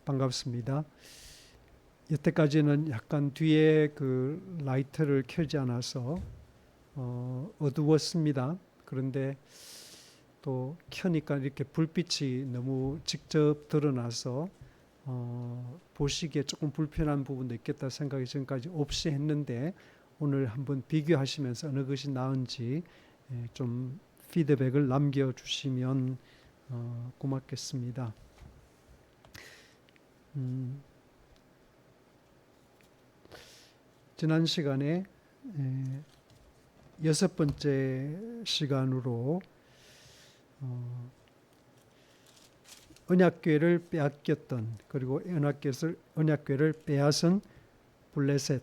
반갑습니다. 여태까지는 약간 뒤에 그 라이트를 켜지 않아서 어두웠습니다. 그런데 또 켜니까 이렇게 불빛이 너무 직접 드러나서 보시기에 조금 불편한 부분도 있겠다 생각이 지금까지 없이 했는데, 오늘 한번 비교하시면서 어느 것이 나은지 좀 피드백을 남겨주시면 고맙겠습니다. 지난 시간에 여섯 번째 시간으로 언약궤를 빼앗겼던, 그리고 언약궤를 빼앗은 블레셋,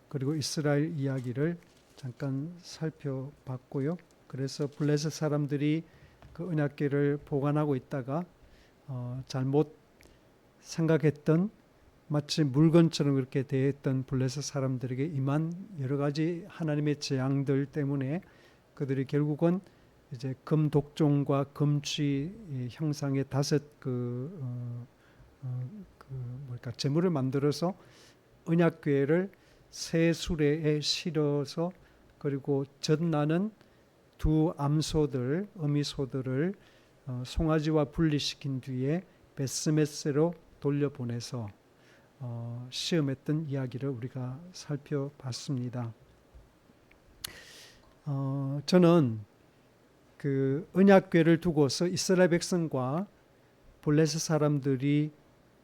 그리고 이스라엘 이야기를 잠깐 살펴봤고요. 그래서 블레셋 사람들이 그 언약궤를 보관하고 있다가 잘못 생각했던, 마치 물건처럼 그렇게 대했던 블레셋 사람들에게 임한 여러 가지 하나님의 재앙들 때문에 그들이 결국은 이제 금독종과 금쥐 형상의 다섯 제물을 만들어서 언약궤를 새 수레에 실어서, 그리고 젖나는 두 암소들, 어미소들을 송아지와 분리시킨 뒤에 베스메스로 돌려보내서 시험했던 이야기를 우리가 살펴봤습니다. 저는 그 언약궤를 두고서 이스라엘 백성과 블레셋 사람들이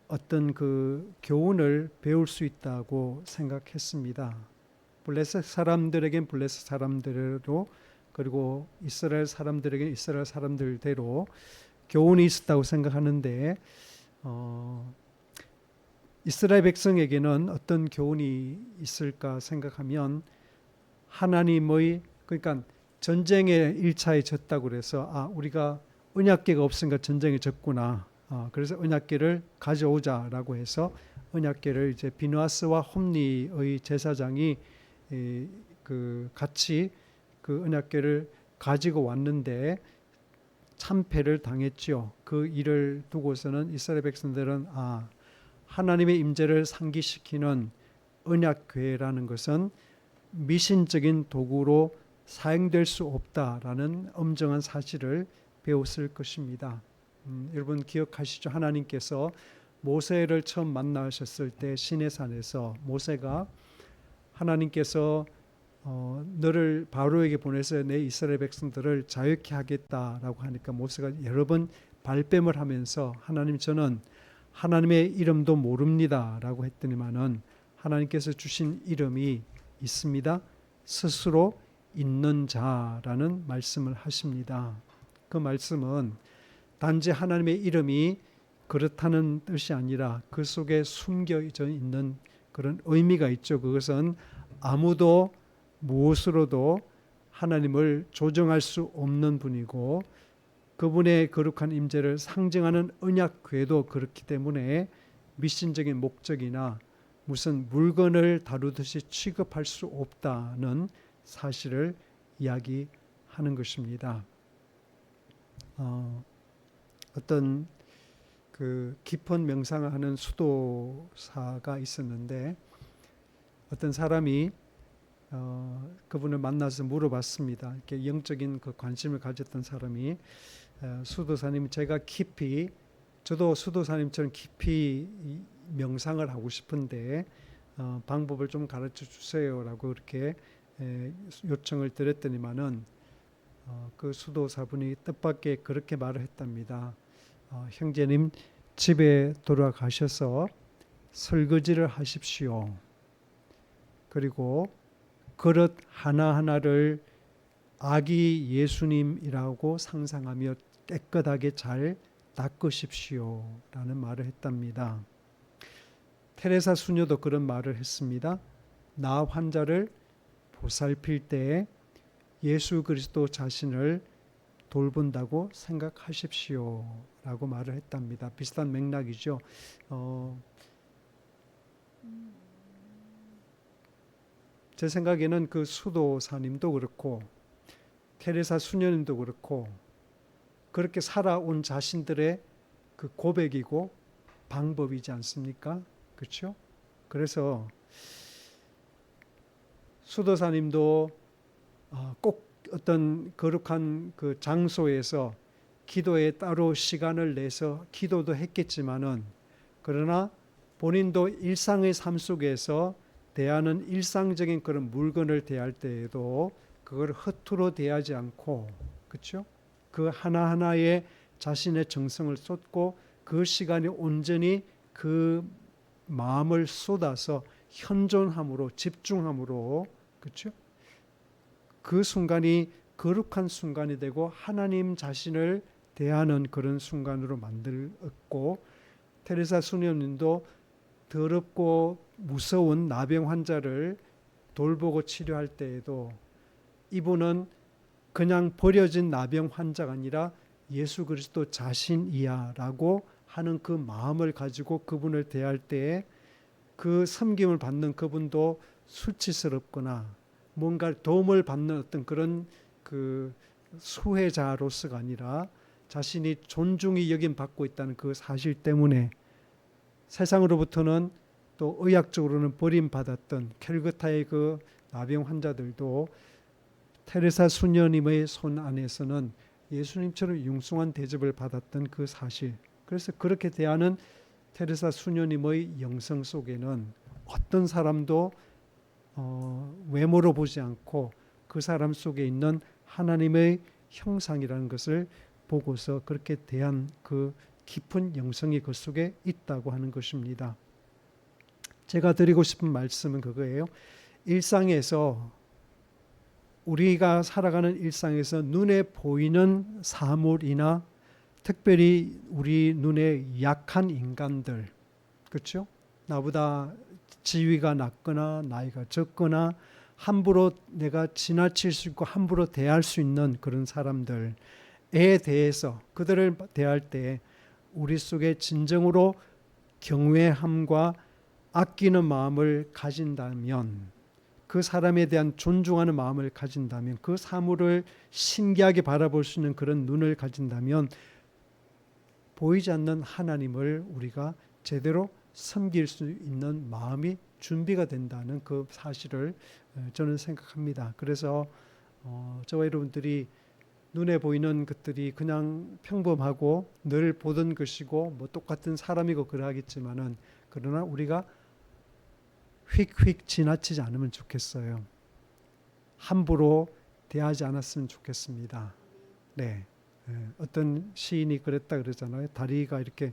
어떤 그 교훈을 배울 수 있다고 생각했습니다. 블레셋 사람들에겐 블레셋 사람들로, 그리고 이스라엘 사람들에겐 이스라엘 사람들대로 교훈이 있었다고 생각하는데, 이스라엘 백성에게는 어떤 교훈이 있을까 생각하면, 하나님의, 그러니까 전쟁에 1차에 졌다고 그래서 우리가 언약궤가 없으니까 전쟁에 졌구나, 그래서 언약궤를 가져오자라고 해서 언약궤를 이제 비느하스와 홈리의 제사장이 같이 그 언약궤를 가지고 왔는데 참패를 당했죠. 그 일을 두고서는 이스라엘 백성들은 하나님의 임재를 상기시키는 언약궤라는 것은 미신적인 도구로 사용될 수 없다라는 엄정한 사실을 배웠을 것입니다. 여러분 기억하시죠? 하나님께서 모세를 처음 만나셨을 때 시내산에서 모세가 하나님께서 너를 바로에게 보내서 내 이스라엘 백성들을 자유케 하겠다라고 하니까 모세가 여러 번 발뺌을 하면서, 하나님 저는 하나님의 이름도 모릅니다 라고 했더니만은 하나님께서 주신 이름이 있습니다. 스스로 있는 자라는 말씀을 하십니다. 그 말씀은 단지 하나님의 이름이 그렇다는 뜻이 아니라 그 속에 숨겨져 있는 그런 의미가 있죠. 그것은 아무도 무엇으로도 하나님을 조정할 수 없는 분이고, 그분의 거룩한 임재를 상징하는 언약궤도 그렇기 때문에 미신적인 목적이나 무슨 물건을 다루듯이 취급할 수 없다는 사실을 이야기하는 것입니다. 어떤 그 깊은 명상을 하는 수도사가 있었는데, 어떤 사람이 그분을 만나서 물어봤습니다. 이렇게 영적인 그 관심을 가졌던 사람이, 수도사님, 제가 깊이, 저도 수도사님처럼 깊이 명상을 하고 싶은데 방법을 좀 가르쳐 주세요라고 그렇게 요청을 드렸더니만은 그 수도사분이 뜻밖의 그렇게 말을 했답니다. 형제님, 집에 돌아가셔서 설거지를 하십시오. 그리고 그릇 하나하나를 아기 예수님이라고 상상하며 깨끗하게 잘 닦으십시오 라는 말을 했답니다. 테레사 수녀도 그런 말을 했습니다. 나 환자를 보살필 때 예수 그리스도 자신을 돌본다고 생각하십시오 라고 말을 했답니다. 비슷한 맥락이죠. 제 생각에는 그 수도사님도 그렇고 테레사 수녀님도 그렇고 그렇게 살아온 자신들의 그 고백이고 방법이지 않습니까? 그렇죠? 그래서 수도사님도 꼭 어떤 거룩한 그 장소에서 기도에 따로 시간을 내서 기도도 했겠지만은, 그러나 본인도 일상의 삶 속에서 대하는 일상적인 그런 물건을 대할 때에도 그걸 허투루 대하지 않고, 그렇죠? 그 하나하나에 자신의 정성을 쏟고 그 시간이 온전히 그 마음을 쏟아서 현존함으로, 집중함으로, 그렇죠? 그 순간이 거룩한 순간이 되고 하나님 자신을 대하는 그런 순간으로 만들었고, 테레사 수녀님도 더럽고 무서운 나병 환자를 돌보고 치료할 때에도 이분은 그냥 버려진 나병 환자가 아니라 예수 그리스도 자신이야 라고 하는 그 마음을 가지고 그분을 대할 때에 그 섬김을 받는 그분도 수치스럽거나 뭔가 도움을 받는 어떤 그런 그 수혜자로서가 아니라 자신이 존중이 여김 받고 있다는 그 사실 때문에 세상으로부터는 또 의학적으로는 버림받았던 캘커타의 그 나병 환자들도 테레사 수녀님의 손 안에서는 예수님처럼 융숭한 대접을 받았던 그 사실, 그래서 그렇게 대하는 테레사 수녀님의 영성 속에는 어떤 사람도 외모로 보지 않고 그 사람 속에 있는 하나님의 형상이라는 것을 보고서 그렇게 대한 그 깊은 영성이 그 속에 있다고 하는 것입니다. 제가 드리고 싶은 말씀은 그거예요. 일상에서, 우리가 살아가는 일상에서 눈에 보이는 사물이나 특별히 우리 눈에 약한 인간들, 그렇죠? 나보다 지위가 낮거나 나이가 적거나 함부로 내가 지나칠 수 있고 함부로 대할 수 있는 그런 사람들에 대해서, 그들을 대할 때 우리 속에 진정으로 경외함과 아끼는 마음을 가진다면, 그 사람에 대한 존중하는 마음을 가진다면, 그 사물을 신기하게 바라볼 수 있는 그런 눈을 가진다면 보이지 않는 하나님을 우리가 제대로 섬길 수 있는 마음이 준비가 된다는 그 사실을 저는 생각합니다. 그래서 저와 여러분들이 눈에 보이는 것들이 그냥 평범하고 늘 보던 것이고 뭐 똑같은 사람이고 그러하겠지만은, 그러나 우리가 휙휙 지나치지 않으면 좋겠어요. 함부로 대하지 않았으면 좋겠습니다. 네, 어떤 시인이 그랬다 그러잖아요. 다리가 이렇게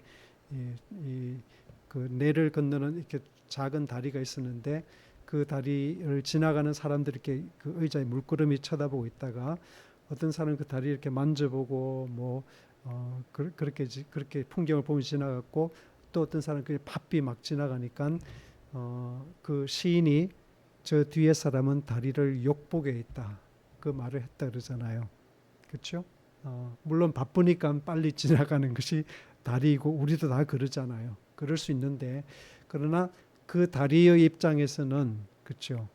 그 내를 건너는 이렇게 작은 다리가 있었는데 그 다리를 지나가는 사람들이 이렇게 그 의자에 물끄러미 쳐다보고 있다가 어떤 사람은 그 다리 이렇게 만져보고 뭐 그렇게 풍경을 보면서 지나갔고, 또 어떤 사람은 그냥 바삐 막 지나가니까 그 시인이 저 뒤에 사람은 다리를 욕보게 했다, 그 말을 했다 그러잖아요. 그렇죠? 물론 바쁘니까 빨리 지나가는 것이 다리이고 우리도 다 그러잖아요. 그럴 수 있는데, 그러나 그 다리의 입장에서는, 그렇죠,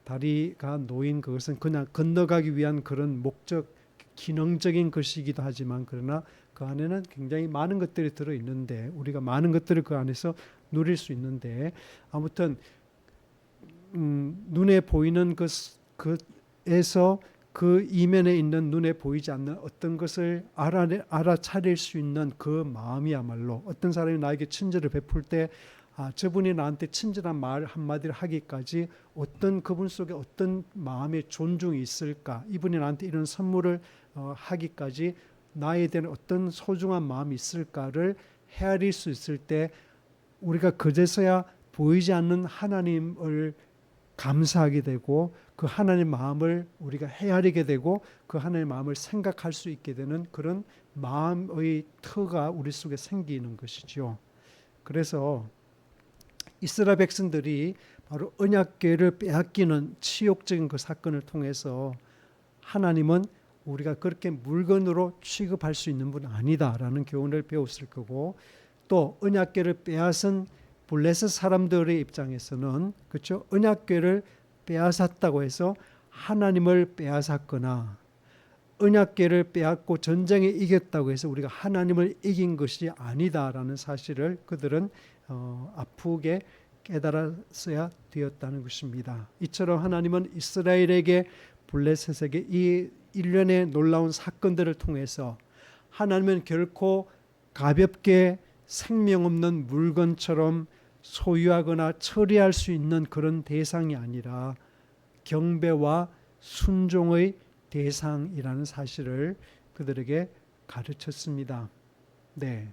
다리가 놓인 그것은 그냥 건너가기 위한 그런 목적, 기능적인 것이기도 하지만, 그러나 그 안에는 굉장히 많은 것들이 들어있는데, 우리가 많은 것들을 그 안에서 누릴 수 있는데, 아무튼 눈에 보이는 것에서 그 이면에 있는 눈에 보이지 않는 어떤 것을 알아차릴 수 있는 그 마음이야말로, 어떤 사람이 나에게 친절을 베풀 때 저분이 나한테 친절한 말 한마디를 하기까지 어떤 그분 속에 어떤 마음의 존중이 있을까, 이분이 나한테 이런 선물을 하기까지 나에 대한 어떤 소중한 마음이 있을까를 헤아릴 수 있을 때, 우리가 그제서야 보이지 않는 하나님을 감사하게 되고 그 하나님 마음을 우리가 헤아리게 되고 그 하나님 마음을 생각할 수 있게 되는 그런 마음의 터가 우리 속에 생기는 것이죠. 그래서 이스라엘 백성들이 바로 언약궤를 빼앗기는 치욕적인 그 사건을 통해서 하나님은 우리가 그렇게 물건으로 취급할 수 있는 분 아니다라는 교훈을 배웠을 거고, 또 언약궤를 빼앗은 블레셋 사람들의 입장에서는, 그렇죠, 언약궤를 빼앗았다고 해서 하나님을 빼앗았거나 언약궤를 빼앗고 전쟁에 이겼다고 해서 우리가 하나님을 이긴 것이 아니다라는 사실을 그들은 아프게 깨달았어야 되었다는 것입니다. 이처럼 하나님은 이스라엘에게 블레셋에게 이 일련의 놀라운 사건들을 통해서 하나님은 결코 가볍게 생명 없는 물건처럼 소유하거나 처리할 수 있는 그런 대상이 아니라 경배와 순종의 대상이라는 사실을 그들에게 가르쳤습니다. 네.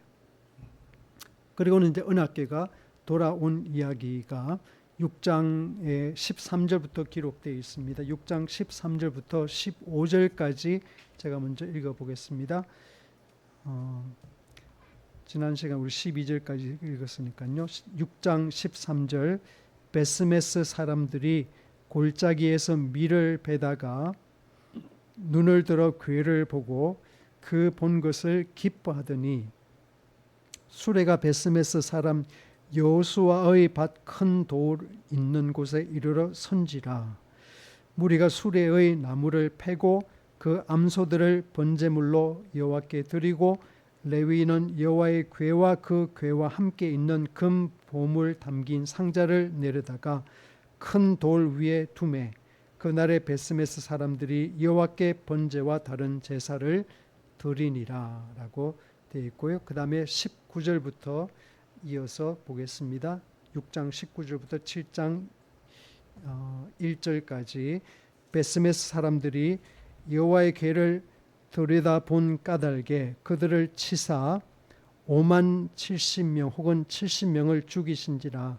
그리고는 이제 언약궤가 돌아온 이야기가 6장의 13절부터 기록되어 있습니다. 6장 13절부터 15절까지 제가 먼저 읽어보겠습니다. 지난 시간 우리 12절까지 읽었으니까요. 6장 13절 베스메스 사람들이 골짜기에서 밀을 베다가 눈을 들어 궤를 보고 그 본 것을 기뻐하더니 수레가 베스메스 사람 여호수아의 밭 큰 돌 있는 곳에 이르러 선지라. 무리가 수레의 나무를 패고 그 암소들을 번제물로 여호와께 드리고 레위인은 여호와의 궤와 그 궤와 함께 있는 금 보물 담긴 상자를 내려다가 큰 돌 위에 두매 그날의 베스메스 사람들이 여호와께 번제와 다른 제사를 드리니라 라고 되어 있고요. 그 다음에 19절부터 이어서 보겠습니다. 6장 19절부터 7장 1절까지 베스메스 사람들이 여호와의 궤를 들여다본 까닭에 그들을 치사 5만 70명 혹은 70명을 죽이신지라.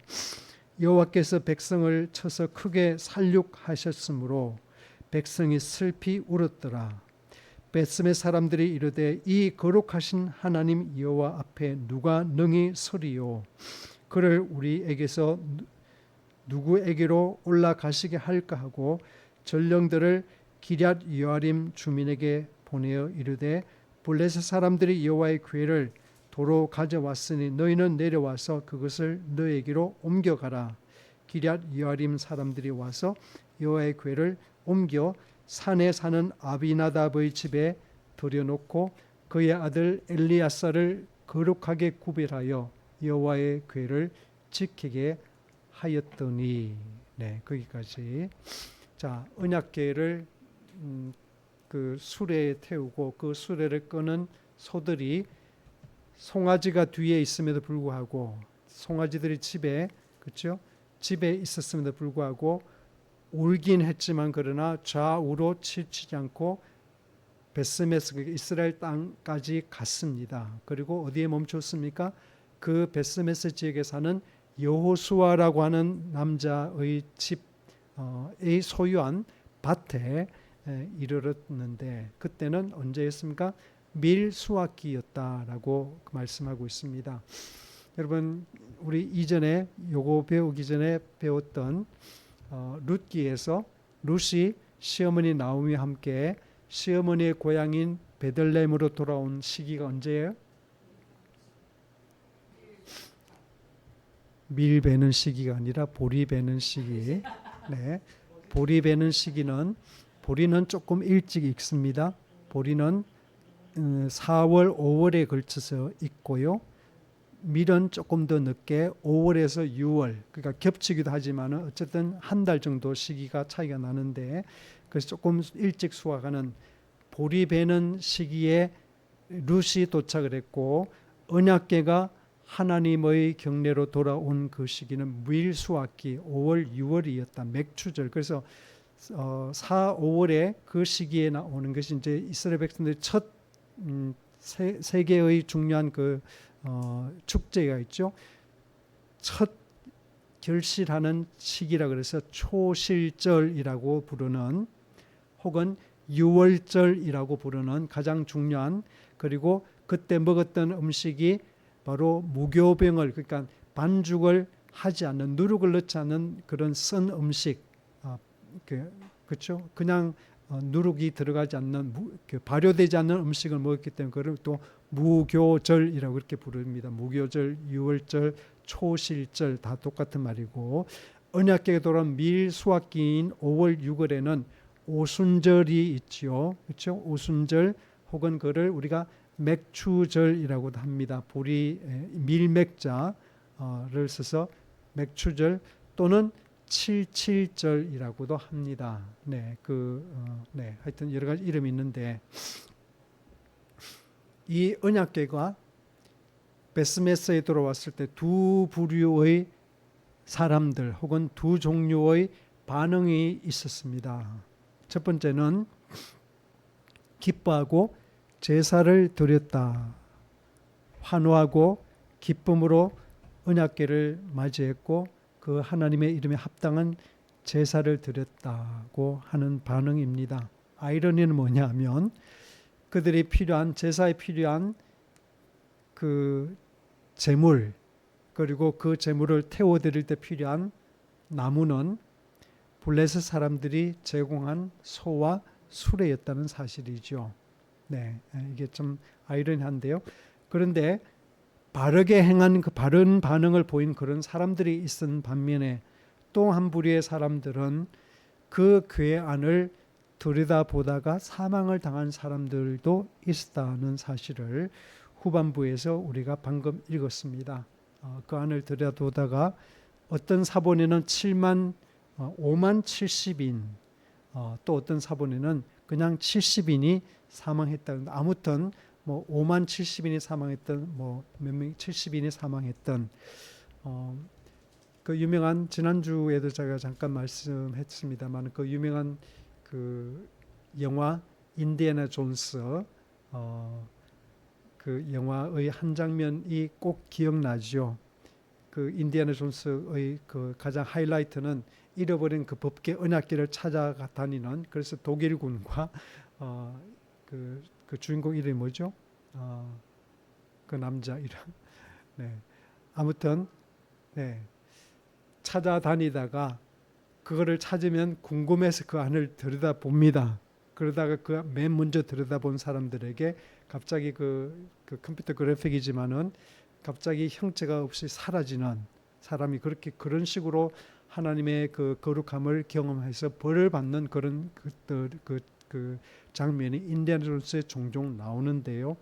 여호와께서 백성을 쳐서 크게 살육하셨으므로 백성이 슬피 울었더라. 베스메스 사람들이 이르되 이 거룩하신 하나님 여호와 앞에 누가 능히 서리요. 그를 우리에게서 누구에게로 올라가시게 할까 하고 전령들을 기럇 여아림 주민에게 보내어 이르되 블레셋 사람들이 여호와의 궤를 도로 가져왔으니 너희는 내려와서 그것을 너에게로 옮겨가라. 기럇 여아림 사람들이 와서 여호와의 궤를 옮겨 산에 사는 아비나답의 집에 들여놓고 그의 아들 엘리야사를 거룩하게 구별하여 여호와의 궤를 지키게 하였더니. 네, 거기까지. 자, 언약궤를 그 수레에 태우고 그 수레를 끄는 소들이 송아지가 뒤에 있음에도 불구하고 송아지들이 집에 그렇죠? 집에 있었음에도 불구하고 울긴 했지만 그러나 좌우로 치우치지 않고 베스메스 이스라엘 땅까지 갔습니다. 그리고 어디에 멈췄습니까? 그 베스메스 지역에 사는 여호수아라고 하는 남자의 집의 소유한 밭에 이르렀는데 그때는 언제였습니까? 밀수확기였다라고 말씀하고 있습니다. 여러분 우리 이전에 요거 배우기 전에 배웠던 룻기에서 룻이 시어머니 나오미와 함께 시어머니의 고향인 베들레헴으로 돌아온 시기가 언제예요? 밀 베는 시기가 아니라 보리 베는 시기. 네, 보리 베는 시기는 보리는 조금 일찍 익습니다. 보리는 4월, 5월에 걸쳐서 익고요. 밀은 조금 더 늦게 5월에서 6월, 그러니까 겹치기도 하지만 어쨌든 한 달 정도 시기가 차이가 나는데 그래서 조금 일찍 수확하는 보리 베는 시기에 룻이 도착을 했고 언약궤가 하나님의 경내로 돌아온 그 시기는 밀 수확기 5월, 6월이었다. 맥추절. 그래서 4, 5월에 그 시기에 나오는 것이 이제 이스라엘 백성들의 첫 세계의 중요한 그 축제가 있죠. 첫 결실하는 시기라 그래서 초실절이라고 부르는 혹은 유월절이라고 부르는 가장 중요한 그리고 그때 먹었던 음식이 바로 무교병을 그러니까 반죽을 하지 않는 누룩을 넣지 않는 그런 쓴 음식 그렇죠. 그냥 누룩이 들어가지 않는 발효되지 않는 음식을 먹었기 때문에 그걸 또 무교절이라고 그렇게 부릅니다. 무교절, 유월절, 초실절 다 똑같은 말이고 언약궤에 돌아온 밀 수확기인 5월, 6월에는 오순절이 있지요. 그렇죠? 오순절 혹은 그를 우리가 맥추절이라고도 합니다. 보리 밀맥자를 써서 맥추절 또는 칠칠절이라고도 합니다. 네, 하여튼 여러 가지 이름이 있는데 이 언약궤가 베스메스에 들어왔을 때 두 부류의 사람들 혹은 두 종류의 반응이 있었습니다. 첫 번째는 기뻐하고 제사를 드렸다. 환호하고 기쁨으로 언약궤를 맞이했고 그 하나님의 이름에 합당한 제사를 드렸다고 하는 반응입니다. 아이러니는 뭐냐면 그들이 필요한 제사에 필요한 그 제물 그리고 그 제물을 태워드릴 때 필요한 나무는 블레셋 사람들이 제공한 소와 수레였다는 사실이죠. 네, 이게 좀 아이러니한데요. 그런데 바르게 행한 그 바른 반응을 보인 그런 사람들이 있은 반면에 또 한 부류의 사람들은 그 궤 안을 들여다보다가 사망을 당한 사람들도 있었다는 사실을 후반부에서 우리가 방금 읽었습니다. 그 안을 들여다보다가 어떤 사본에는 5만 70인 또 어떤 사본에는 그냥 70인이 사망했다. 아무튼 뭐 5만 70인이 사망했던 뭐 몇 명 70인이 사망했던 그 유명한 지난주에도 제가 잠깐 말씀했습니다만 그 유명한 그 영화 인디애나 존스 그 영화의 한 장면이 꼭 기억나죠. 그 인디애나 존스의 그 가장 하이라이트는 잃어버린 그 법궤 언약궤를 찾아다니는 그래서 독일군과 그 주인공 이름이 뭐죠? 그 남자 이름. 네. 아무튼 네. 찾아다니다가 그거를 찾으면 궁금해서 그 안을 들여다봅니다. 그러다가 그 맨 먼저 들여다본 사람들에게 갑자기 그 컴퓨터 그래픽이지만은 갑자기 형체가 없이 사라지는 사람이 그렇게 그런 식으로 하나님의 그 거룩함을 경험해서 벌을 받는 그런 그 장면이 인디애나 존스에 종종 나오는데요.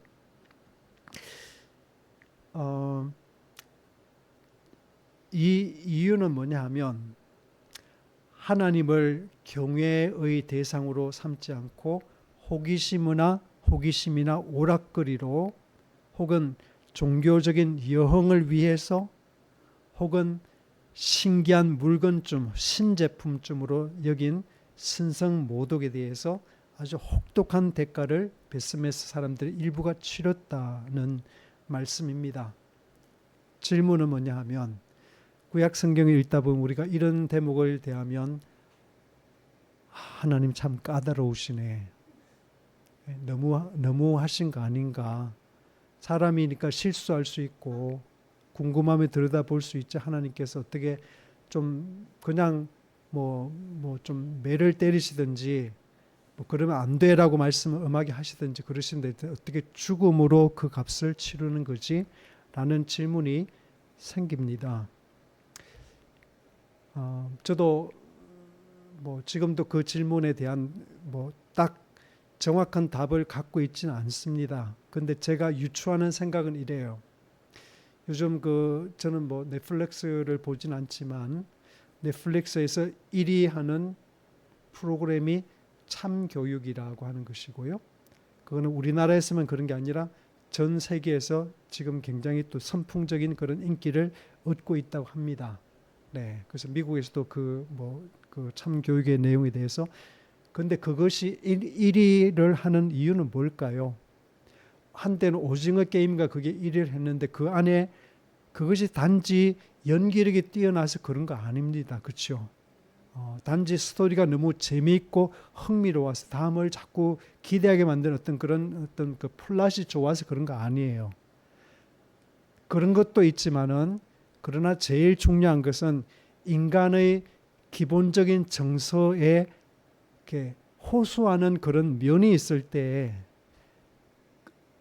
이 이유는 뭐냐 하면 하나님을 경외의 대상으로 삼지 않고 호기심이나 오락거리로 혹은 종교적인 여흥을 위해서 혹은 신기한 물건쯤 신제품쯤으로 여긴 신성 모독에 대해서 아주 혹독한 대가를 베스메스 사람들 일부가 치렀다는 말씀입니다. 질문은 뭐냐 하면 구약 성경을 읽다 보면 우리가 이런 대목을 대하면 하나님 참 까다로우시네. 너무 하신 거 아닌가. 사람이니까 실수할 수 있고 궁금하면 들여다볼 수 있지. 하나님께서 어떻게 좀 그냥 뭐 좀 매를 때리시든지 뭐 그러면 안 돼라고 말씀을 엄하게 하시든지 그러시는데 어떻게 죽음으로 그 값을 치르는 거지? 라는 질문이 생깁니다. 저도 뭐 지금도 그 질문에 대한 뭐 딱 정확한 답을 갖고 있지는 않습니다. 근데 제가 유추하는 생각은 이래요. 요즘 저는 뭐 넷플릭스를 보진 않지만 넷플릭스에서 1위 하는 프로그램이 참교육이라고 하는 것이고요. 그거는 우리나라에서만 그런 게 아니라 전 세계에서 지금 굉장히 또 선풍적인 그런 인기를 얻고 있다고 합니다. 네, 그래서 미국에서도 그 참교육의 내용에 대해서 근데 그것이 1위를 하는 이유는 뭘까요? 한때는 오징어 게임과 그게 1위를 했는데 그 안에 그것이 단지 연기력이 뛰어나서 그런 거 아닙니다. 그렇죠? 단지 스토리가 너무 재미있고 흥미로워서 다음을 자꾸 기대하게 만드는 어떤 그 플롯이 좋아서 그런 거 아니에요. 그런 것도 있지만은 그러나 제일 중요한 것은 인간의 기본적인 정서에 이렇게 호소하는 그런 면이 있을 때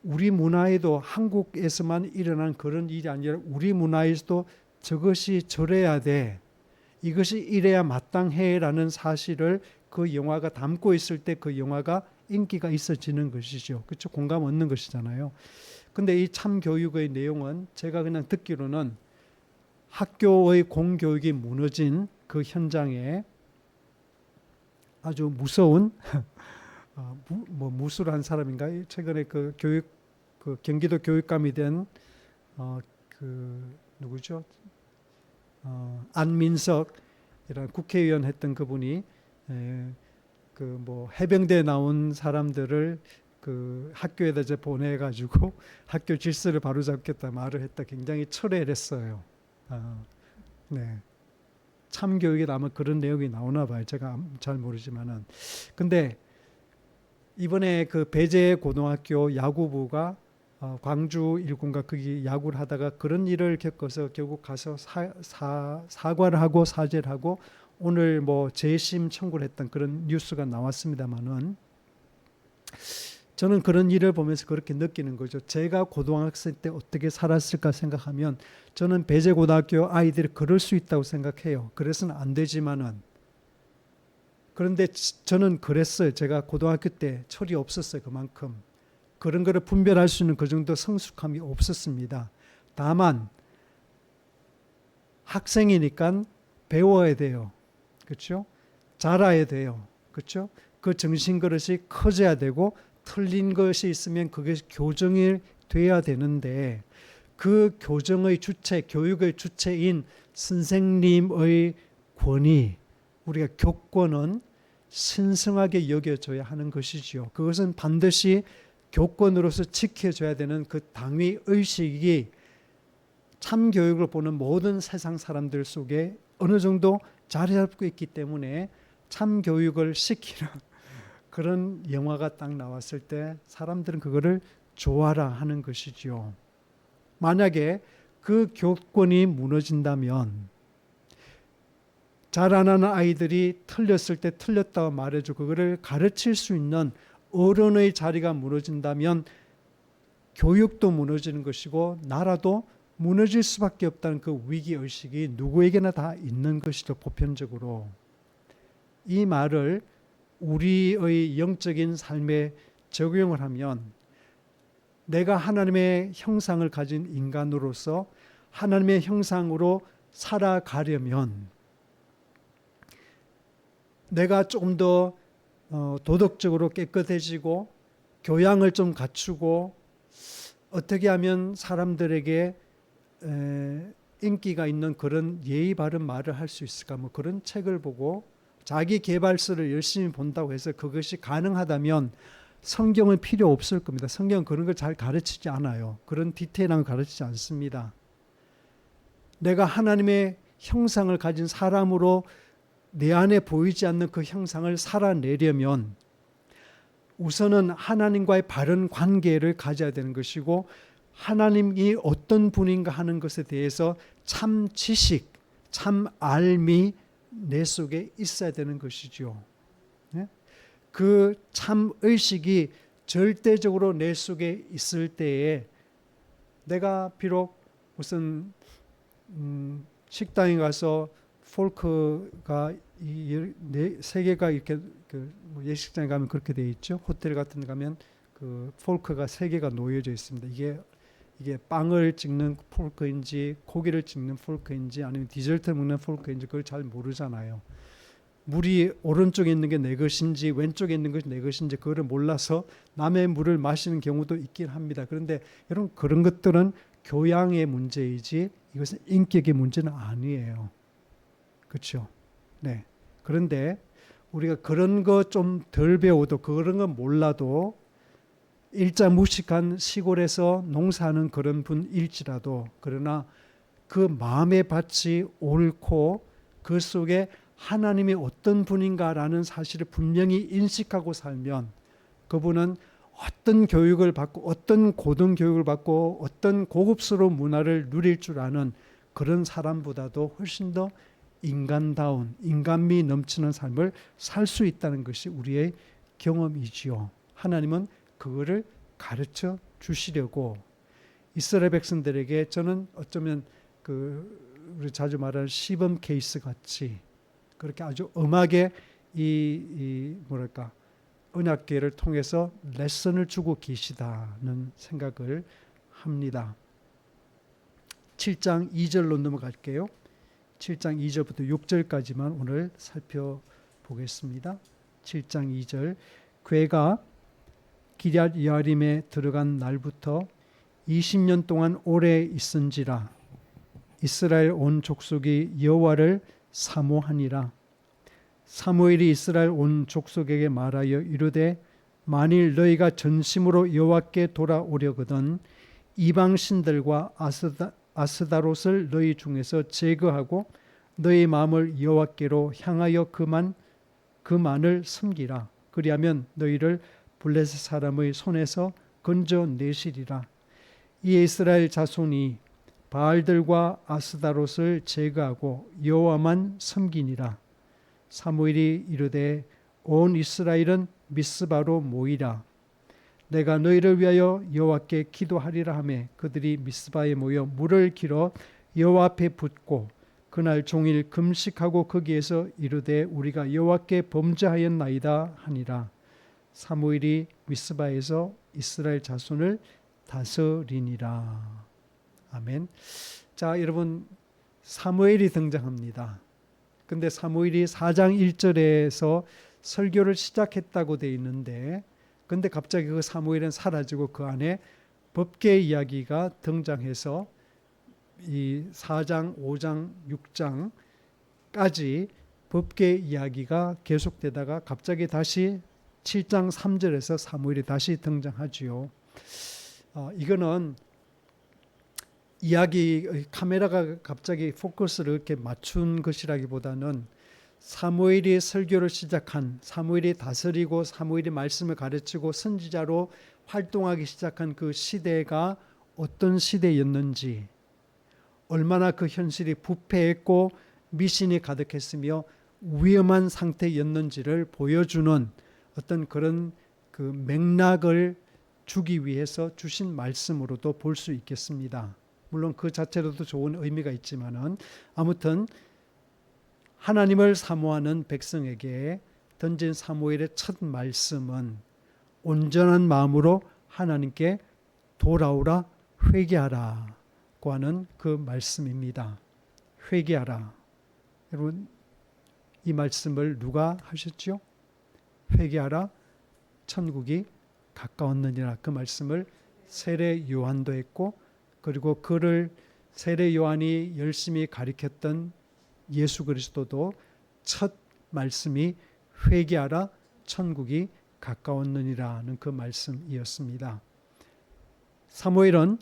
우리 문화에도 한국에서만 일어난 그런 일이 아니라 우리 문화에서도 저것이 저래야 돼. 이것이 이래야 마땅해라는 사실을 그 영화가 담고 있을 때 그 영화가 인기가 있어지는 것이죠. 그렇죠? 공감 얻는 것이잖아요. 근데 이 참교육의 내용은 제가 그냥 듣기로는 학교의 공교육이 무너진 그 현장에 아주 무서운 무술한 사람인가? 최근에 그 경기도 교육감이 된 누구죠? 안민석이라는 국회의원 했던 그분이 해병대 나온 사람들을 그 학교에다 이제 보내가지고 학교 질서를 바로잡겠다 말을 했다. 굉장히 철회했어요. 네. 참교육에 아마 그런 내용이 나오나 봐요. 제가 잘 모르지만은. 근데 이번에 그 배재 고등학교 야구부가 광주 일군과 거기 야구를 하다가 그런 일을 겪어서 결국 가서 사과를 하고 사죄를 하고 오늘 뭐 재심 청구를 했던 그런 뉴스가 나왔습니다만은 저는 그런 일을 보면서 그렇게 느끼는 거죠. 제가 고등학생 때 어떻게 살았을까 생각하면 저는 배재고등학교 아이들이 그럴 수 있다고 생각해요. 그래서는 안 되지만은 그런데 저는 그랬어요. 제가 고등학교 때 철이 없었어요. 그만큼. 그런 거를 분별할 수 있는 그 정도 성숙함이 없었습니다. 다만 학생이니까 배워야 돼요. 그렇죠? 잘해야 돼요. 그렇죠? 그 정신그릇이 커져야 되고 틀린 것이 있으면 그게 교정이 돼야 되는데 그 교정의 주체, 교육의 주체인 선생님의 권위, 우리가 교권은 신성하게 여겨줘야 하는 것이지요. 그것은 반드시 교권으로서 지켜줘야 되는 그 당위 의식이 참교육을 보는 모든 세상 사람들 속에 어느 정도 자리 잡고 있기 때문에 참교육을 시키는 그런 영화가 딱 나왔을 때 사람들은 그거를 좋아라 하는 것이지요. 만약에 그 교권이 무너진다면 잘 안 하는 아이들이 틀렸을 때 틀렸다고 말해주고 그거를 가르칠 수 있는 어른의 자리가 무너진다면 교육도 무너지는 것이고 나라도 무너질 수밖에 없다는 그 위기의식이 누구에게나 다 있는 것이죠. 보편적으로. 이 말을 우리의 영적인 삶에 적용을 하면 내가 하나님의 형상을 가진 인간으로서 하나님의 형상으로 살아가려면 내가 조금 더 도덕적으로 깨끗해지고 교양을 좀 갖추고 어떻게 하면 사람들에게 인기가 있는 그런 예의 바른 말을 할 수 있을까? 뭐 그런 책을 보고 자기 개발서를 열심히 본다고 해서 그것이 가능하다면 성경은 필요 없을 겁니다. 성경은 그런 걸 잘 가르치지 않아요. 그런 디테일한 걸 가르치지 않습니다. 내가 하나님의 형상을 가진 사람으로 내 안에 보이지 않는 그 형상을 살아내려면 우선은 하나님과의 바른 관계를 가져야 되는 것이고 하나님이 어떤 분인가 하는 것에 대해서 참 지식, 참 알미 내 속에 있어야 되는 것이죠. 그 참 의식이 절대적으로 내 속에 있을 때에 내가 비록 무슨 식당에 가서 폴크가 세 개가 이렇게 예식장에 가면 그렇게 돼 있죠. 호텔 같은 데 가면 그 폴크가 세 개가 놓여져 있습니다. 이게 빵을 찍는 폴크인지 고기를 찍는 폴크인지 아니면 디저트 먹는 폴크인지 그걸 잘 모르잖아요. 물이 오른쪽에 있는 게 내 것인지 왼쪽에 있는 것이 내 것인지 그거를 몰라서 남의 물을 마시는 경우도 있긴 합니다. 그런데 여러분 그런 것들은 교양의 문제이지 이것은 인격의 문제는 아니에요. 그렇죠? 네. 그런데 우리가 그런 거 좀 덜 배워도 그런 거 몰라도 일자무식한 시골에서 농사하는 그런 분일지라도 그러나 그 마음의 밭이 옳고 그 속에 하나님이 어떤 분인가라는 사실을 분명히 인식하고 살면 그분은 어떤 교육을 받고 어떤 고등교육을 받고 어떤 고급스러운 문화를 누릴 줄 아는 그런 사람보다도 훨씬 더 인간다운 인간미 넘치는 삶을 살 수 있다는 것이 우리의 경험이지요. 하나님은 그거를 가르쳐 주시려고 이스라엘 백성들에게 저는 어쩌면 우리 자주 말하는 시범 케이스 같이 그렇게 아주 엄하게 이 뭐랄까 언약궤를 통해서 레슨을 주고 계시다는 생각을 합니다. 7장 2절로 넘어갈게요. 7장 2절부터 6절까지만 오늘 살펴보겠습니다. 7장 2절 궤가 기럇 여아림에 들어간 날부터 20년 동안 오래 있은지라 이스라엘 온 족속이 여호와를 사모하니라. 사무엘이 이스라엘 온 족속에게 말하여 이르되 만일 너희가 전심으로 여호와께 돌아오려거든 이방 신들과 아스다롯을 너희 중에서 제거하고 너희 마음을 여호와께로 향하여 그만을 섬기라. 그리하면 너희를 블레셋 사람의 손에서 건져내시리라. 이 이스라엘 자손이 바알들과 아스다롯을 제거하고 여호와만 섬기니라. 사무엘이 이르되 온 이스라엘은 미스바로 모이라. 내가 너희를 위하여 여호와께 기도하리라 하매 그들이 미스바에 모여 물을 길어 여호와 앞에 붓고 그날 종일 금식하고 거기에서 이르되 우리가 여호와께 범죄하였나이다 하니라. 사무엘이 미스바에서 이스라엘 자손을 다스리니라. 아멘. 자, 여러분 사무엘이 등장합니다. 근데 사무엘이 4장 1절에서 설교를 시작했다고 되어 있는데 근데 갑자기 그 사무엘은 사라지고 그 안에 법궤 이야기가 등장해서 이 4장, 5장, 6장까지 법궤 이야기가 계속되다가 갑자기 다시 7장 3절에서 사무엘이 다시 등장하지요. 이거는 이야기 카메라가 갑자기 포커스를 이렇게 맞춘 것이라기보다는 사무엘이 설교를 시작한, 사무엘이 다스리고 사무엘이 말씀을 가르치고 선지자로 활동하기 시작한 그 시대가 어떤 시대였는지, 얼마나 그 현실이 부패했고 미신이 가득했으며 위험한 상태였는지를 보여주는 어떤 그런 그 맥락을 주기 위해서 주신 말씀으로도 볼 수 있겠습니다. 물론 그 자체로도 좋은 의미가 있지만은 아무튼 하나님을 사모하는 백성에게 던진 사무엘의 첫 말씀은 온전한 마음으로 하나님께 돌아오라 회개하라고 하는 그 말씀입니다. 회개하라. 여러분 이 말씀을 누가 하셨죠? 회개하라 천국이 가까웠느니라. 그 말씀을 세례 요한도 했고 그리고 그를 세례 요한이 열심히 가르쳤던 예수 그리스도도 첫 말씀이 회개하라 천국이 가까웠느니라는 그 말씀이었습니다. 사무엘은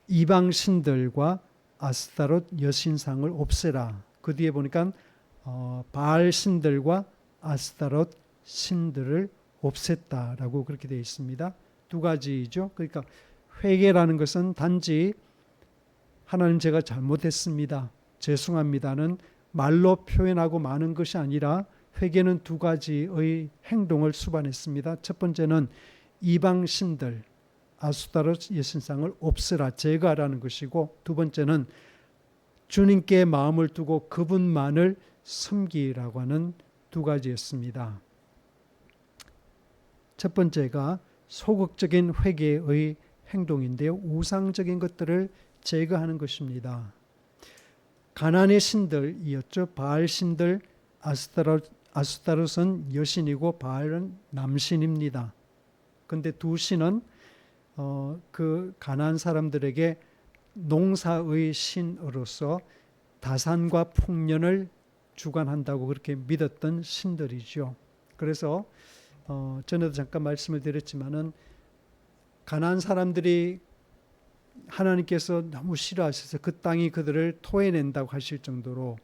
이방 신들과 아스타롯 여신상을 없애라. 그 뒤에 보니까 바알 신들과 아스타롯 신들을 없앴다라고 그렇게 되어 있습니다. 두 가지죠. 그러니까 회개라는 것은 단지 하나님 제가 잘못했습니다. 죄송합니다는 말로 표현하고 마는 것이 아니라 회개는 두 가지의 행동을 수반했습니다. 첫 번째는 이방 신들 아스타롯 여신상을 없애라 제거하라는 것이고 두 번째는 주님께 마음을 두고 그분만을 섬기라고 하는 두 가지였습니다. 첫 번째가 소극적인 회개의 행동인데요. 우상적인 것들을 제거하는 것입니다. 가나안의 신들이었죠. 바알 신들, 아스타롯은 여신이고 바알은 남신입니다. 그런데 두 신은 그 가나안 사람들에게 농사의 신으로서 다산과 풍년을 주관한다고 그렇게 믿었던 신들이죠. 그래서 전에도 잠깐 말씀을 드렸지만은 가나안 사람들이 하나님께서 너무 싫어하셔서 그 땅이 그들을 토해낸다고 하실 정도로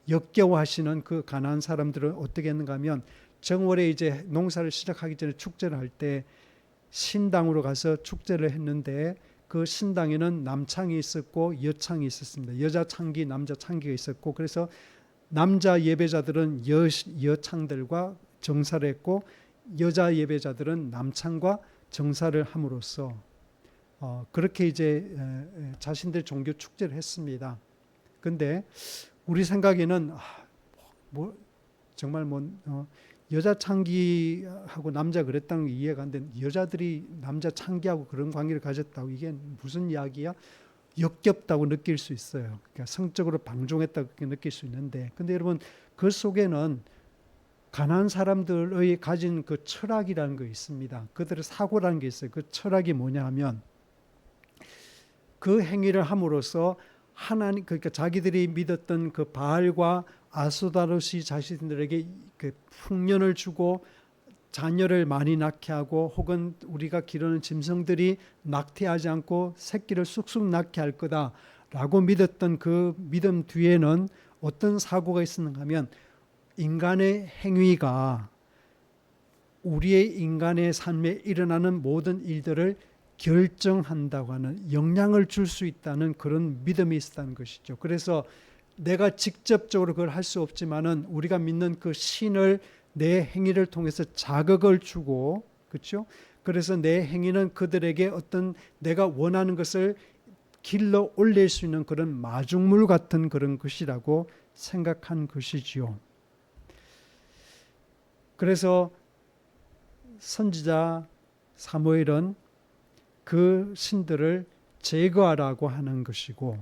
역겨워하시는 그 가나안 사람들은 어떻게 했는가 하면 정월에 이제 농사를 시작하기 전에 축제를 할 때 신당으로 가서 축제를 했는데 그 신당에는 남창이 있었고 여창이 있었습니다. 여자 창기, 남자 창기가 있었고 그래서 남자 예배자들은 여창들과 정사를 했고 여자 예배자들은 남창과 정사를 함으로써 그렇게 이제 자신들 종교 축제를 했습니다. 그런데 우리 생각에는 정말 여자 창기하고 남자 그랬다는 게 이해가 안 되는, 여자들이 남자 창기하고 그런 관계를 가졌다고, 이게 무슨 이야기야? 역겹다고 느낄 수 있어요. 그러니까 성적으로 방종했다고 느낄 수 있는데, 근데 여러분 그 속에는 가난한 사람들의 가진 그 철학이라는 게 있습니다. 그들의 사고라는 게 있어요. 그 철학이 뭐냐 하면, 그 행위를 함으로써 하나님, 그러니까 자기들이 믿었던 그 바알과 아스타롯이 자신들에게 그 풍년을 주고 자녀를 많이 낳게 하고, 혹은 우리가 기르는 짐승들이 낙태하지 않고 새끼를 쑥쑥 낳게 할 거다라고 믿었던 그 믿음 뒤에는 어떤 사고가 있었는가 하면, 인간의 행위가 우리의 인간의 삶에 일어나는 모든 일들을 결정한다고 하는, 영향을 줄 수 있다는 그런 믿음이 있었다는 것이죠. 그래서 내가 직접적으로 그걸 할 수 없지만은 우리가 믿는 그 신을 내 행위를 통해서 자극을 주고, 그렇죠? 그래서 내 행위는 그들에게 어떤 내가 원하는 것을 길러 올릴 수 있는 그런 마중물 같은 그런 것이라고 생각한 것이지요. 그래서 선지자 사무엘은 그 신들을 제거하라고 하는 것이고,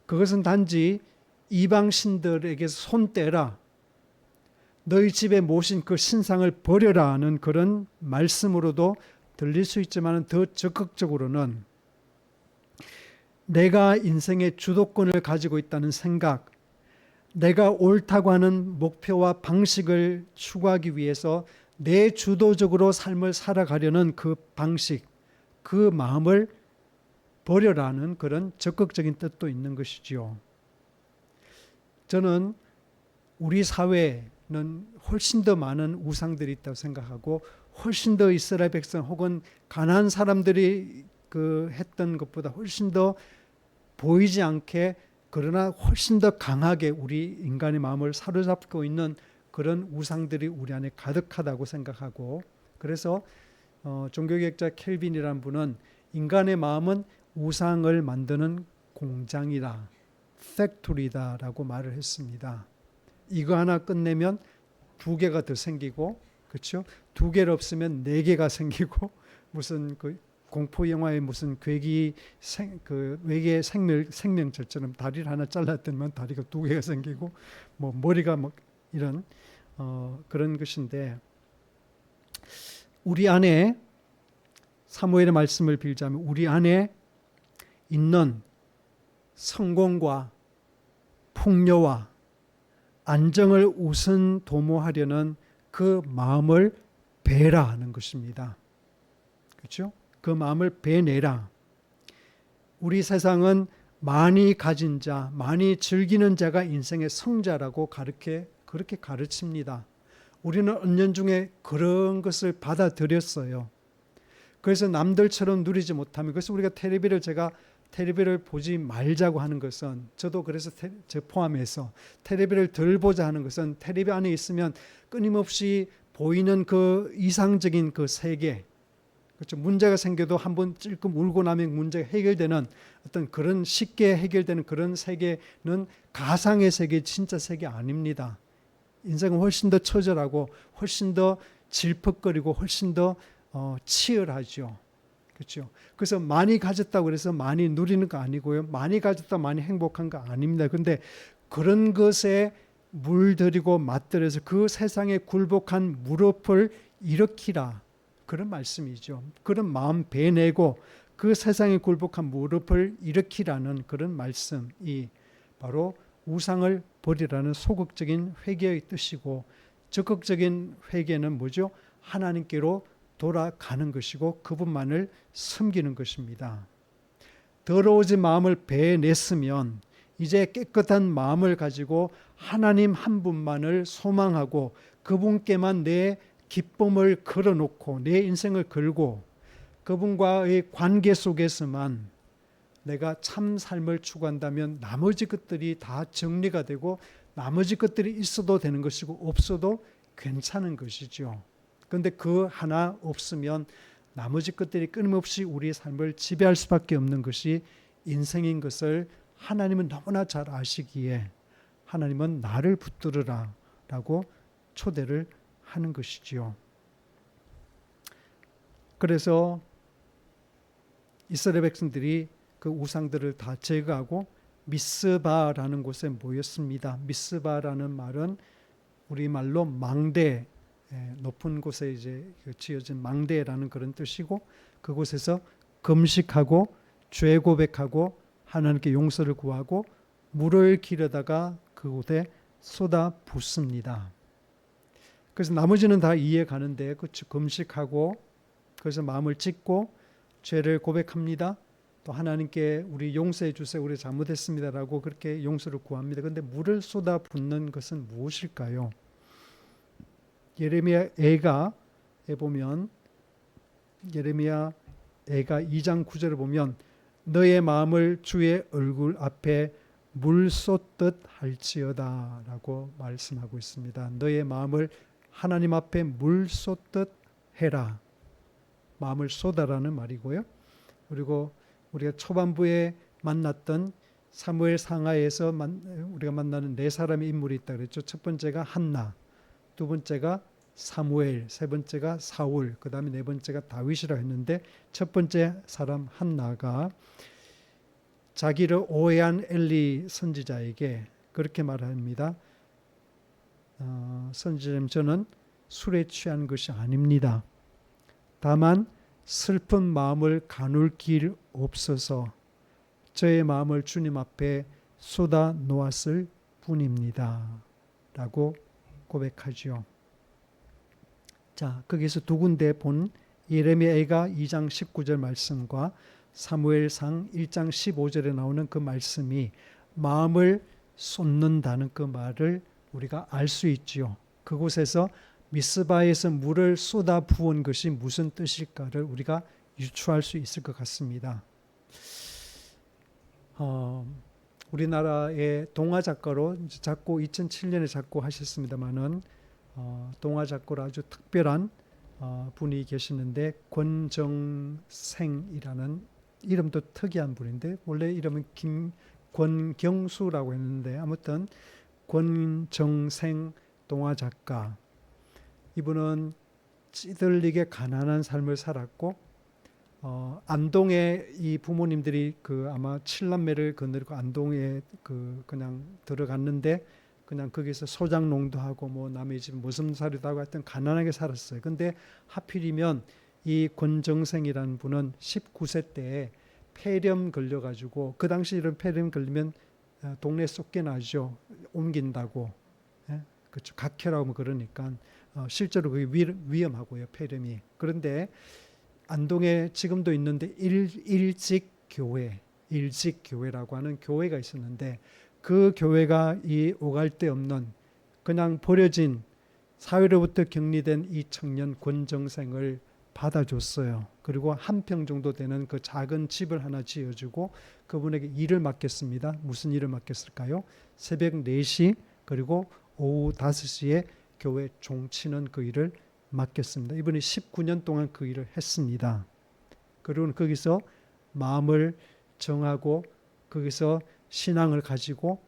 그것은 단지 이방 신들에게서 손 떼라, 너희 집에 모신 그 신상을 버려라 하는 그런 말씀으로도 들릴 수 있지만, 더 적극적으로는 내가 인생의 주도권을 가지고 있다는 생각, 내가 옳다고 하는 목표와 방식을 추구하기 위해서 내 주도적으로 삶을 살아가려는 그 방식, 그 마음을 버려라는 그런 적극적인 뜻도 있는 것이지요. 저는 우리 사회는 훨씬 더 많은 우상들이 있다고 생각하고, 훨씬 더 이스라엘 백성 혹은 가난한 사람들이 했던 것보다 훨씬 더 보이지 않게, 그러나 훨씬 더 강하게 우리 인간의 마음을 사로잡고 있는 그런 우상들이 우리 안에 가득하다고 생각하고, 그래서 종교개혁자 켈빈이라는 분은 인간의 마음은 우상을 만드는 공장이다, 팩토리다라고 말을 했습니다. 이거 하나 끝내면 두 개가 더 생기고, 그렇죠? 두 개를 없으면 네 개가 생기고, 무슨 그 공포 영화의 무슨 외계 생명체처럼 다리를 하나 잘랐더니만 다리가 두 개가 생기고, 머리가 이런 그런 것인데, 우리 안에 사무엘의 말씀을 빌자면 우리 안에 있는 성공과 풍요와 안정을 우선 도모하려는 그 마음을 배라 하는 것입니다. 그렇죠? 그 마음을 배내라. 우리 세상은 많이 가진 자, 많이 즐기는 자가 인생의 성자라고 그렇게 가르칩니다. 우리는 은연중에 그런 것을 받아들였어요. 그래서 남들처럼 누리지 못하면, 그래서 우리가 텔레비를 보지 말자고 하는 것은, 저도 그래서 저 포함해서 텔레비를 덜 보자 하는 것은, 텔레비 안에 있으면 끊임없이 보이는 그 이상적인 그 세계, 그렇죠? 문제가 생겨도 한번 찔끔 울고 나면 문제가 해결되는 어떤 그런 쉽게 해결되는 그런 세계는 가상의 세계, 진짜 세계 아닙니다. 인생은 훨씬 더 처절하고 훨씬 더 질퍽거리고 훨씬 더 치열하죠. 그렇죠? 그래서 많이 가졌다고 그래서 많이 누리는 거 아니고요. 많이 가졌다 많이 행복한 거 아닙니다. 그런데 그런 것에 물들이고 맛들여서 그 세상에 굴복한 무릎을 일으키라, 그런 말씀이죠. 그런 마음 배내고 그 세상에 굴복한 무릎을 일으키라는 그런 말씀이 바로 우상을 버리라는 소극적인 회개의 뜻이고, 적극적인 회개는 뭐죠? 하나님께로 돌아가는 것이고 그분만을 섬기는 것입니다. 더러워진 마음을 배냈으면 이제 깨끗한 마음을 가지고 하나님 한 분만을 소망하고 그분께만 내 기쁨을 걸어놓고 내 인생을 걸고 그분과의 관계 속에서만 내가 참 삶을 추구한다면 나머지 것들이 다 정리가 되고 나머지 것들이 있어도 되는 것이고 없어도 괜찮은 것이죠. 그런데 그 하나 없으면 나머지 것들이 끊임없이 우리의 삶을 지배할 수밖에 없는 것이 인생인 것을 하나님은 너무나 잘 아시기에 하나님은 나를 붙들으라, 라고 초대를 하는 것이지요. 그래서 이스라엘 백성들이 그 우상들을 다 제거하고 미스바라는 곳에 모였습니다. 미스바라는 말은 우리말로 망대, 높은 곳에 이제 지어진 망대라는 그런 뜻이고, 그곳에서 금식하고 죄 고백하고 하나님께 용서를 구하고 물을 기르다가 그곳에 쏟아 붓습니다. 그래서 나머지는 다 이해 가는데, 그렇죠. 금식하고 그래서 마음을 찢고 죄를 고백합니다. 또 하나님께 우리 용서해 주세요. 우리 잘못했습니다라고 그렇게 용서를 구합니다. 그런데 물을 쏟아 붓는 것은 무엇일까요? 예레미야 애가에 보면, 예레미야 애가 2장 9절을 보면 너의 마음을 주의 얼굴 앞에 물 쏟듯 할지어다 라고 말씀하고 있습니다. 너의 마음을 하나님 앞에 물 쏟듯 해라. 마음을 쏟아라는 말이고요. 그리고 우리가 초반부에 만났던 사무엘 상하에서 우리가 만나는 네 사람의 인물이 있다 그랬죠. 첫 번째가 한나, 두 번째가 사무엘, 세 번째가 사울, 그 다음에 네 번째가 다윗이라 했는데, 첫 번째 사람 한나가 자기를 오해한 엘리 선지자에게 그렇게 말합니다. 선지자님, 저는 술에 취한 것이 아닙니다. 다만 슬픈 마음을 가눌 길 없어서 저의 마음을 주님 앞에 쏟아 놓았을 뿐입니다. 라고 고백하지요. 자, 거기서 두 군데 본 예레미야가 2장 19절 말씀과 사무엘상 1장 15절에 나오는 그 말씀이 마음을 쏟는다는 그 말을 우리가 알 수 있지요. 그곳에서 미스바에서 물을 쏟아 부은 것이 무슨 뜻일까를 우리가 유추할 수 있을 것 같습니다. 우리나라의 동화 작가로 작고 2007년에 작고하셨습니다마는 동화 작가로 아주 특별한 분이 계시는데, 권정생이라는 이름도 특이한 분인데, 원래 이름은 권경수라고 했는데, 아무튼 권정생 동화 작가, 이분은 찌들리게 가난한 삶을 살았고, 안동에 이 부모님들이 아마 7남매를 거느리고 안동에 그냥 들어갔는데, 그냥 거기서 소장농도 하고 뭐 남의 집 모섬살이도 하고 하여튼 가난하게 살았어요. 근데 하필이면 이 권정생이라는 분은 19세 때 폐렴 걸려가지고, 그 당시 이런 폐렴 걸리면 동네 쫓겨나죠. 옮긴다고. 그렇죠. 각혈하고 뭐 그러니까 실제로 그게 위험하고요, 폐렴이. 그런데 안동에 지금도 있는데 일직교회라고 하는 교회가 있었는데, 그 교회가 이 오갈 데 없는 그냥 버려진 사회로부터 격리된 이 청년 권정생을 받아줬어요. 그리고 한 평 정도 되는 그 작은 집을 하나 지어주고 그분에게 일을 맡겼습니다. 무슨 일을 맡겼을까요? 새벽 4시 그리고 오후 5시에 교회 종치는 그 일을 맡겼습니다. 이분이 19년 동안 그 일을 했습니다. 그리고 거기서 마음을 정하고 거기서 신앙을 가지고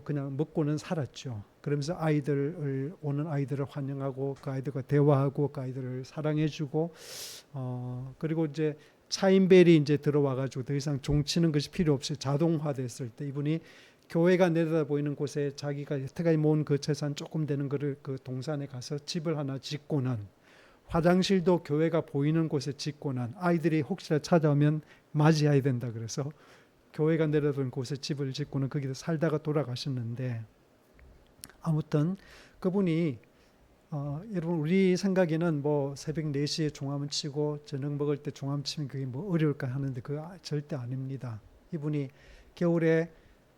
그냥 먹고는 살았죠. 그러면서 오는 아이들을 환영하고 그 아이들과 대화하고 그 아이들을 사랑해주고, 그리고 이제 차인벨이 이제 들어와가지고 더 이상 종치는 것이 필요 없이 자동화됐을 때, 이분이 교회가 내려다 보이는 곳에 자기가 여태까지 모은 그 재산 조금 되는 거를 그 동산에 가서 집을 하나 짓고는, 화장실도 교회가 보이는 곳에 짓고는, 아이들이 혹시나 찾아오면 맞이해야 된다 그래서 교회가 내려던 곳에 집을 짓고는 거기서 살다가 돌아가셨는데, 아무튼 그분이 여러분, 우리 생각에는 뭐 새벽 4시에 종함을 치고 저녁 먹을 때 종함 치면 그게 뭐 어려울까 하는데 그거 절대 아닙니다. 이분이 겨울에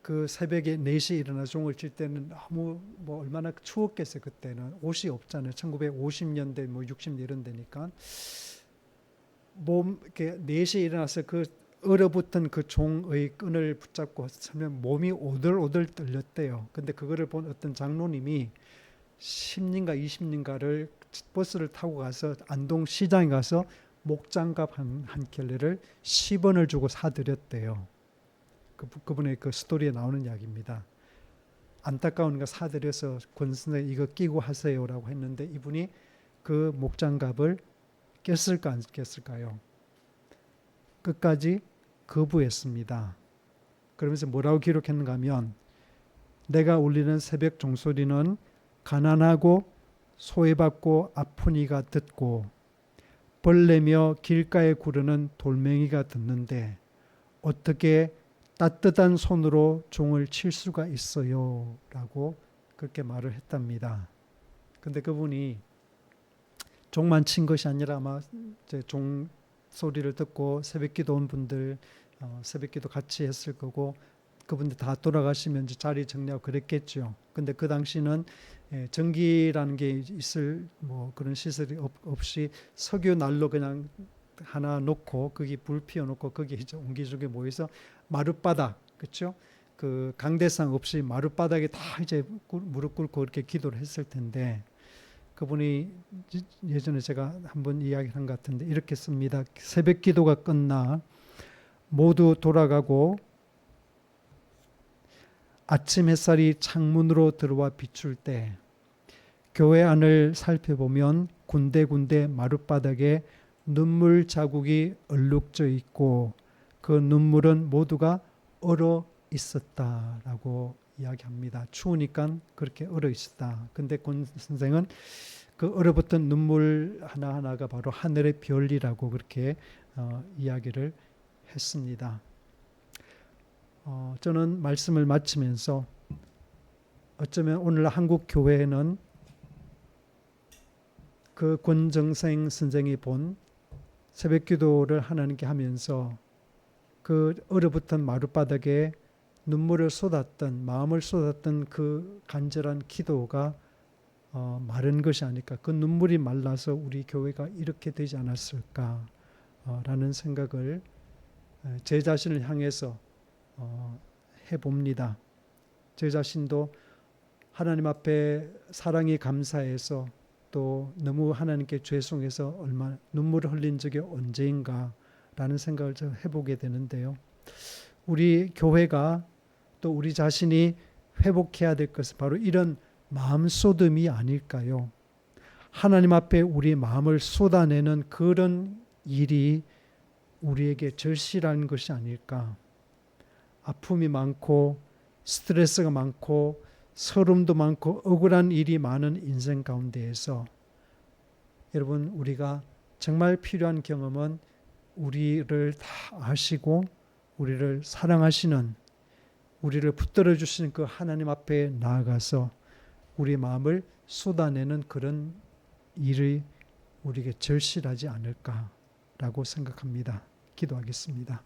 그 새벽에 4시에 일어나 종을 칠 때는 너무 뭐 얼마나 추웠겠어요. 그때는 옷이 없잖아요. 1950년대 뭐 60년 이런 데니까 이렇게 4시에 일어나서 그 얼어붙은 그 종의 끈을 붙잡고 하면 몸이 오들오들 떨렸대요. 근데 그거를 본 어떤 장로님이 10년가 20년가를 버스를 타고 가서 안동 시장에 가서 목장갑 한 켤레를 10원을 주고 사드렸대요. 그분의 그 스토리에 나오는 이야기입니다. 안타까우니까 사드려서 권 선생 이거 끼고 하세요라고 했는데 이분이 그 목장갑을 꼈을까 안 꼈을까요? 끝까지 거부했습니다. 그러면서 뭐라고 기록했는가 하면 내가 울리는 새벽 종소리는 가난하고 소외받고 아픈 이가 듣고 벌레며 길가에 구르는 돌멩이가 듣는데 어떻게 따뜻한 손으로 종을 칠 수가 있어요? 라고 그렇게 말을 했답니다. 근데 그분이 종만 친 것이 아니라 아마 종 소리를 듣고 새벽기도 온 분들 새벽기도 같이 했을 거고 그분들 다 돌아가시면 이제 자리 정리하고 그랬겠죠. 근데 그 당시는 전기라는 게 있을 뭐 그런 시설이 없이 석유 난로 그냥 하나 놓고 거기 불 피워 놓고 거기 이제 옹기종기 모여서 마룻바닥 그렇죠? 그 강대상 없이 마룻바닥에 다 이제 무릎 꿇고 이렇게 기도를 했을 텐데 그분이 예전에 제가 한번 이야기한 것 같은데 이렇게 씁니다. 새벽 기도가 끝나 모두 돌아가고 아침 햇살이 창문으로 들어와 비출 때 교회 안을 살펴보면 군데군데 마룻바닥에 눈물 자국이 얼룩져 있고 그 눈물은 모두가 얼어 있었다라고 이야기합니다. 추우니까 그렇게 얼어 있었다. 근데 권 선생은 그 얼어붙은 눈물 하나하나가 바로 하늘의 별이라고 그렇게 이야기를 했습니다. 저는 말씀을 마치면서 어쩌면 오늘 한국 교회는 그 권정생 선생이 본 새벽기도를 하나님께 하면서 그 얼어붙은 마룻바닥에 눈물을 쏟았던 마음을 쏟았던 그 간절한 기도가 마른 것이 아닐까. 그 눈물이 말라서 우리 교회가 이렇게 되지 않았을까라는 생각을 제 자신을 향해서 해봅니다. 제 자신도 하나님 앞에 사랑이 감사해서 또 너무 하나님께 죄송해서 얼마나 눈물을 흘린 적이 언제인가라는 생각을 좀 해보게 되는데요. 우리 교회가 또 우리 자신이 회복해야 될 것은 바로 이런 마음 쏟음이 아닐까요? 하나님 앞에 우리 마음을 쏟아내는 그런 일이 우리에게 절실한 것이 아닐까. 아픔이 많고 스트레스가 많고 서름도 많고 억울한 일이 많은 인생 가운데에서 여러분 우리가 정말 필요한 경험은 우리를 다 아시고 우리를 사랑하시는 우리를 붙들어 주시는 그 하나님 앞에 나아가서 우리 마음을 쏟아내는 그런 일이 우리에게 절실하지 않을까라고 생각합니다. 기도하겠습니다.